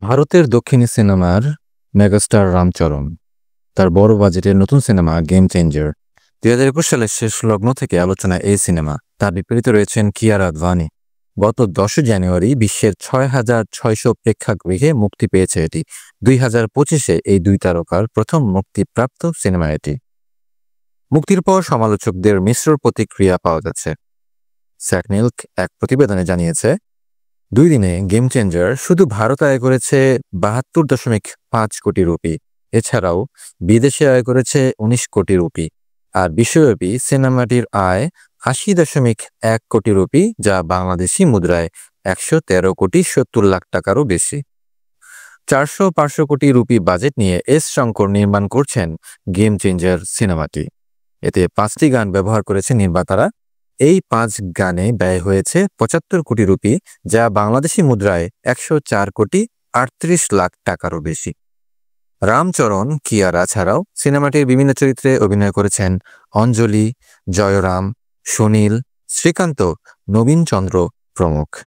ভারতের দক্ষিণী সিনেমার মেগাস্টার রামচরণ তার বড় বাজেটের নতুন সিনেমা গেম চেঞ্জার 2021 সালের শেষ লগ্ন থেকে আলোচনায় এই সিনেমা। তার বিপরীতে রয়েছেন কিয়ারা আদভানি। গত 10 জানুয়ারি বিশ্বের 6,600 প্রেক্ষাগৃহে মুক্তি পেয়েছে এটি। 2025-এ এই দুই তারকার প্রথম মুক্তিপ্রাপ্ত সিনেমা এটি। মুক্তির পর সমালোচকদের মিশ্র প্রতিক্রিয়া পাওয়া যাচ্ছে। স্যাকনিল্ক এক প্রতিবেদনে জানিয়েছে, 2 দিনে গেম চেঞ্জার শুধু ভারতে আয় করেছে 72.5 কোটি রুপি। এছাড়াও বিদেশে আয় করেছে 19 কোটি রুপি। আর বিশ্বব্যাপী সিনেমাটির আয় 80.1 কোটি রুপি, যা বাংলাদেশি মুদ্রায় 113 কোটি 70 লাখ টাকারও বেশি। 400-500 কোটি রুপি বাজেট নিয়ে এস শঙ্কর নির্মাণ করছেন গেম চেঞ্জার সিনেমাটি। এতে 5টি গান ব্যবহার করেছে নির্মাতারা। এই 5 গানে ব্যয় হয়েছে 75 কোটি রুপি, যা বাংলাদেশি মুদ্রায় 104 কোটি 38 লাখ টাকারও বেশি। রামচরণ কিয়ারা ছাড়াও সিনেমাটির বিভিন্ন চরিত্রে অভিনয় করেছেন অঞ্জলি, জয়রাম, সুনীল, শ্রীকান্ত, নবীন চন্দ্র প্রমুখ।